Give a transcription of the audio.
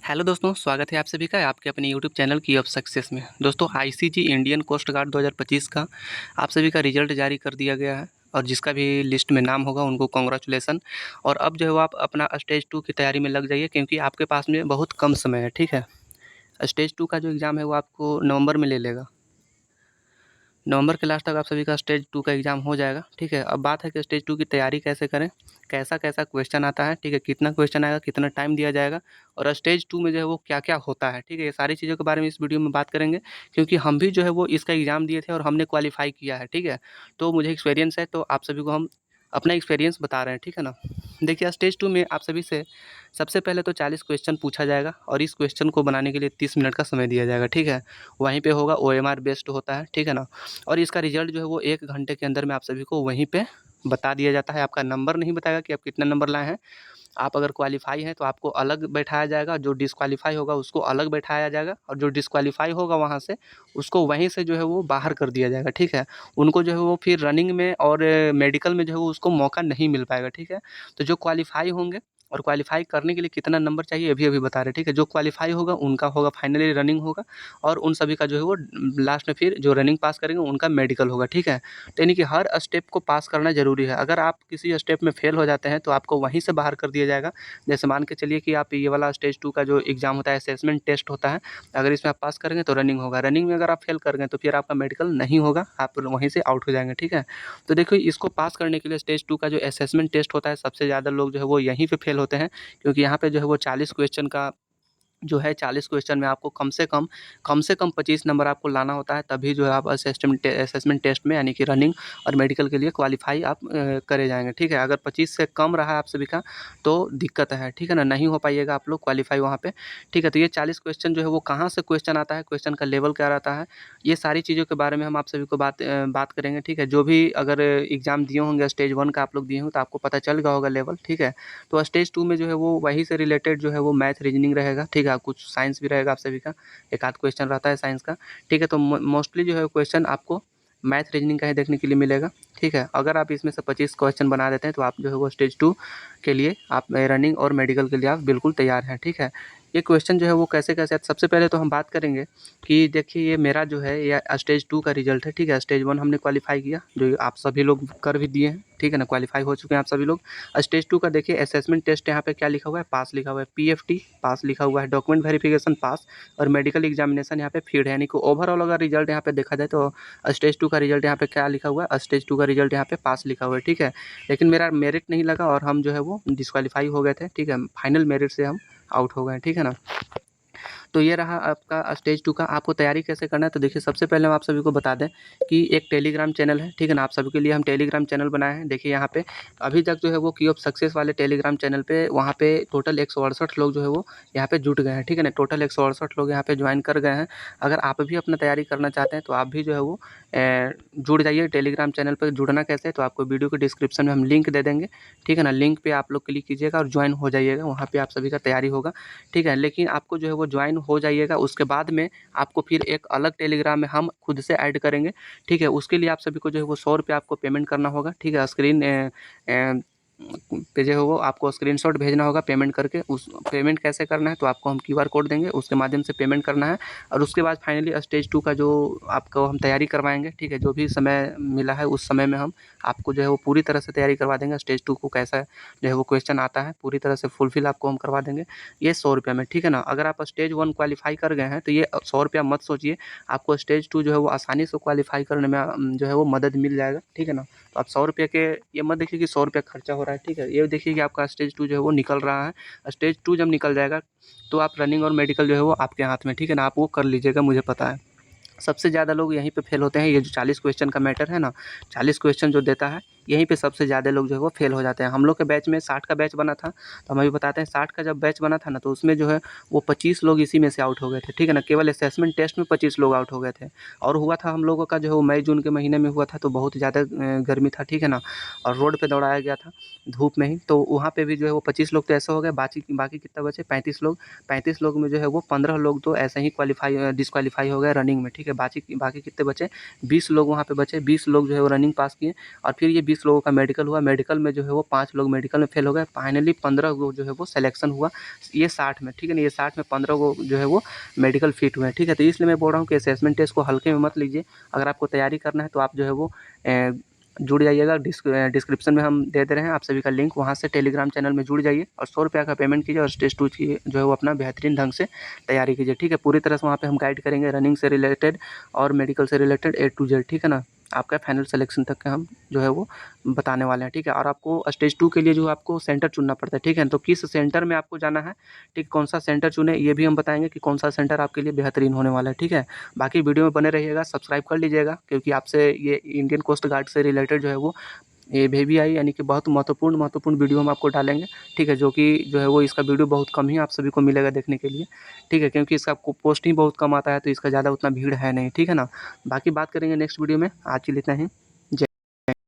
Hello दोस्तों, स्वागत है आप सभी का आपके अपने यूट्यूब चैनल की ऑफ सक्सेस में। दोस्तों, आईसीजी इंडियन कोस्ट गार्ड 2025 का आप सभी का रिजल्ट जारी कर दिया गया है और जिसका भी लिस्ट में नाम होगा उनको कॉन्ग्रेचुलेसन। और अब जो है वो आप अपना स्टेज 2 की तैयारी में लग जाइए, क्योंकि आपके पास में बहुत कम समय है। ठीक है, स्टेज 2 का जो एग्ज़ाम है वो आपको नवंबर में ले लेगा। नवंबर के लास्ट तक आप सभी का स्टेज 2 का एग्ज़ाम हो जाएगा। ठीक है, अब बात है कि स्टेज 2 की तैयारी कैसे करें, कैसा-कैसा क्वेश्चन आता है, ठीक है, कितना क्वेश्चन आएगा, कितना टाइम दिया जाएगा और स्टेज 2 में जो है वो क्या-क्या होता है, ठीक है, ये सारी चीज़ों के बारे में इस वीडियो में बात करेंगे, क्योंकि हम भी जो है वो इसका एग्ज़ाम दिए थे और हमने क्वालीफाई किया है। ठीक है, तो मुझे एक्सपीरियंस है, तो आप सभी को हम अपना एक्सपीरियंस बता रहे हैं। ठीक है ना? देखिए, स्टेज 2 में आप सभी से सबसे पहले तो 40 क्वेश्चन पूछा जाएगा और इस क्वेश्चन को बनाने के लिए 30 मिनट का समय दिया जाएगा। ठीक है, वहीं पे होगा ओएमआर बेस्ड होता है। ठीक है ना? और इसका रिजल्ट जो है वो 1 घंटे के अंदर में आप सभी को वहीं पे बता दिया जाता है। आपका नंबर नहीं बताएगा कि आप कितना नंबर लाए हैं। आप अगर क्वालीफाई हैं तो आपको अलग बैठाया जाएगा, जो डिस्क्वालीफाई होगा उसको अलग बैठाया जाएगा और जो डिस्क्वालीफाई होगा वहाँ से उसको वहीं से जो है वो बाहर कर दिया जाएगा। ठीक है, उनको जो है वो फिर रनिंग में और मेडिकल में जो है वो उसको मौका नहीं मिल पाएगा। ठीक है, तो जो क्वालीफाई होंगे और क्वालीफाई करने के लिए कितना नंबर चाहिए अभी-अभी बता रहे हैं। ठीक है, जो क्वालीफाई होगा उनका होगा फाइनली रनिंग होगा और उन सभी का जो है वो लास्ट में फिर जो रनिंग पास करेंगे उनका मेडिकल होगा। ठीक है, तो यानी कि हर स्टेप को पास करना ज़रूरी है। अगर आप किसी स्टेप में फेल हो जाते हैं तो आपको वहीं से बाहर कर दिया जाएगा। जैसे मान के चलिए कि आप ये वाला स्टेज 2 का जो एग्ज़ाम होता है, असेसमेंट टेस्ट होता है, अगर इसमें आप पास करेंगे तो रनिंग होगा। रनिंग में अगर आप फेल कर गए तो फिर आपका मेडिकल नहीं होगा, आप वहीं से आउट हो जाएँगे। ठीक है, तो देखिए, इसको पास करने के लिए स्टेज 2 का जो असेसमेंट टेस्ट होता है, सबसे ज़्यादा लोग जो है वो यहीं पे फेल होते हैं, क्योंकि यहाँ पे जो है वो 40 क्वेश्चन का जो है 40 क्वेश्चन में आपको कम से कम 25 नंबर आपको लाना होता है, तभी जो है आप असेसमेंट टेस्ट में यानी कि रनिंग और मेडिकल के लिए क्वालीफाई आप करे जाएँगे। ठीक है, अगर 25 से कम रहा है आप सभी का तो दिक्कत है। ठीक है ना? नहीं हो पाइएगा आप लोग क्वालीफाई वहाँ पे। ठीक है, तो ये 40 क्वेश्चन जो है वो कहाँ से क्वेश्चन आता है, क्वेश्चन का लेवल क्या रहता है, ये सारी चीज़ों के बारे में हम आप सभी को बात करेंगे। ठीक है, जो भी अगर एग्ज़ाम दिए होंगे स्टेज 1 का आप लोग दिए होंगे तो आपको पता चल गया होगा लेवल। ठीक है, तो स्टेज 2 में जो है वो वहीं से रिलेटेड जो है वो मैथ रीजनिंग रहेगा। ठीक है, कुछ साइंस भी रहेगा आप सभी का, एक आध क्वेश्चन रहता है साइंस का। ठीक है, तो मोस्टली जो है क्वेश्चन आपको मैथ रीजनिंग का ही देखने के लिए मिलेगा। ठीक है, अगर आप इसमें से 25 क्वेश्चन बना देते हैं तो आप जो है वो स्टेज 2 के लिए आप रनिंग और मेडिकल के लिए आप बिल्कुल तैयार हैं। ठीक है, ये क्वेश्चन जो है वो कैसे-कैसे, सबसे पहले तो हम बात करेंगे कि देखिए, ये मेरा जो है ये स्टेज 2 का रिजल्ट है। ठीक है, स्टेज 1 हमने क्वालीफाई किया, जो आप सभी लोग कर भी दिए हैं। ठीक है ना, क्वालीफाई हो चुके हैं आप सभी लोग। स्टेज 2 का देखिए असेसमेंट टेस्ट यहाँ पे क्या लिखा हुआ है, पास लिखा हुआ है, पीएफटी पास लिखा हुआ है, डॉक्यूमेंट वेरिफिकेशन पास और मेडिकल एग्जामिनेशन यहाँ पे फील्ड है। यानी कि ओवरऑल अगर रिजल्ट यहाँ पे देखा जाए तो स्टेज 2 का रिजल्ट यहाँ पे क्या लिखा हुआ है, स्टेज 2 का रिजल्ट यहाँ पे पास लिखा हुआ है। ठीक है, लेकिन मेरा मेरिट नहीं लगा और हम जो है वो डिस्क्वालीफाई हो गए थे। ठीक है, फाइनल मेरिट से हम आउट हो गए। ठीक है ना? तो ये रहा आपका स्टेज 2 का। आपको तैयारी कैसे करना है, तो देखिए, सबसे पहले हम आप सभी को बता दें कि एक टेलीग्राम चैनल है। ठीक है ना? आप सभी के लिए हम टेलीग्राम चैनल बनाए हैं। देखिए, यहाँ पे अभी तक जो है वो की ऑफ सक्सेस वाले टेलीग्राम चैनल पे वहाँ पे टोटल 168 लोग जो है वो यहाँ पे जुट गए हैं। ठीक है ना? टोटल 168 लोग यहाँ पे ज्वाइन कर गए हैं। अगर आप भी अपना तैयारी करना चाहते हैं तो आप भी जो है वो जुड़ जाइए टेलीग्राम चैनल पर। जुड़ना कैसे है, तो आपको वीडियो के डिस्क्रिप्शन में हम लिंक दे देंगे। ठीक है ना? लिंक पे आप लोग क्लिक कीजिएगा और ज्वाइन हो जाइएगा, वहाँ पे आप सभी का तैयारी होगा। ठीक है, लेकिन आपको जो है वो ज्वाइन हो जाइएगा, उसके बाद में आपको फिर एक अलग टेलीग्राम में हम खुद से ऐड करेंगे। ठीक है, उसके लिए आप सभी को जो है वो 100 रुपये आपको पेमेंट करना होगा। ठीक है, स्क्रीन पे जो है वो आपको स्क्रीनशॉट भेजना होगा पेमेंट करके। उस पेमेंट कैसे करना है, तो आपको हम क्यूआर कोड देंगे, उसके माध्यम से पेमेंट करना है और उसके बाद फाइनली स्टेज 2 का जो आपको हम तैयारी करवाएंगे। ठीक है, जो भी समय मिला है उस समय में हम आपको जो है वो पूरी तरह से तैयारी करवा देंगे। स्टेज 2 को कैसा जो है वो क्वेश्चन आता है पूरी तरह से फुलफिल आपको हम करवा देंगे, ये 100 रुपये में। ठीक है ना? अगर आप स्टेज 1 क्वालीफाई कर गए हैं तो ये 100 रुपया मत सोचिए, आपको स्टेज 2 जो है वो आसानी से क्वालीफाई करने में जो है वो मदद मिल जाएगा। ठीक है ना? तो आप 100 रुपये के ये मत देखिए कि 100 रुपया खर्चा हो रहा है। ठीक है, ये देखिए कि आपका स्टेज 2 जो है वो निकल रहा है। स्टेज 2 जब निकल जाएगा तो आप रनिंग और मेडिकल जो है वो आपके हाथ में। ठीक है ना? आप वो कर लीजिएगा, मुझे पता है। सबसे ज़्यादा लोग यहीं पे फेल होते हैं। ये जो 40 क्वेश्चन का मैटर है ना, 40 क्वेश्चन जो देता है, यहीं पे सबसे ज़्यादा लोग जो है वो फेल हो जाते हैं। हम लोग के बैच में 60 का बैच बना था, तो हम अभी बताते हैं 60 का जब बैच बना था ना, तो उसमें जो है वो 25 लोग इसी में से आउट हो गए थे। ठीक है ना? केवल असेसमेंट टेस्ट में 25 लोग आउट हो गए थे और हुआ था हम लोगों का जो है वो मई जून के महीने में हुआ था, तो बहुत ज़्यादा गर्मी था। ठीक है ना? और रोड पे दौड़ाया गया था धूप में ही, तो वहाँ पे भी जो है वो 25 लोग तो ऐसे हो गए। बाकी बाकी कितना बचे, 35 लोग। 35 लोग में जो है वो 15 लोग तो ऐसे ही डिस्क्वालीफाई हो गए रनिंग में। ठीक है, बाकी बाकी कितने बचे, 20 लोग वहाँ पे बचे। 20 लोग जो है वो रनिंग पास किए और फिर ये 20 लोगों का मेडिकल हुआ। मेडिकल में जो है वो 5 लोग मेडिकल में फेल हो गए। फाइनली 15 को जो है वो सिलेक्शन हुआ ये 60 में, ठीक है ना। ये 60 में 15 को जो है वो मेडिकल फिट हुए हैं, ठीक है। तो इसलिए मैं बोल रहा हूँ कि असेसमेंट टेस्ट को हल्के में मत लीजिए। अगर आपको तैयारी करना है तो आप जो है वो जुड़ जाइएगा। डिस्क्रिप्शन में हम दे दे रहे हैं आप सभी का लिंक, वहाँ से टेलीग्राम चैनल में जुड़ जाइए और 100 रुपये का पेमेंट कीजिए और स्टेज 2 की जो है वो अपना बेहतरीन ढंग से तैयारी कीजिए, ठीक है। पूरी तरह से वहाँ पे हम गाइड करेंगे रनिंग से रिलेटेड और मेडिकल से रिलेटेड A to Z, ठीक है ना। आपका फाइनल सिलेक्शन तक का हम जो है वो बताने वाले हैं, ठीक है। और आपको स्टेज 2 के लिए जो आपको सेंटर चुनना पड़ता है, ठीक है। तो किस सेंटर में आपको जाना है, ठीक, कौन सा सेंटर चुने ये भी हम बताएंगे कि कौन सा सेंटर आपके लिए बेहतरीन होने वाला है, ठीक है। बाकी वीडियो में बने रहिएगा, सब्सक्राइब कर लीजिएगा, क्योंकि आपसे ये इंडियन कोस्ट गार्ड से रिलेटेड जो है वो ये VVI यानी कि बहुत महत्वपूर्ण वीडियो हम आपको डालेंगे, ठीक है। जो कि जो है वो इसका वीडियो बहुत कम ही आप सभी को मिलेगा देखने के लिए, ठीक है, क्योंकि इसका पोस्ट ही बहुत कम आता है, तो इसका ज़्यादा उतना भीड़ है नहीं, ठीक है ना। बाकी बात करेंगे नेक्स्ट वीडियो में। आज के लिए इतना ही।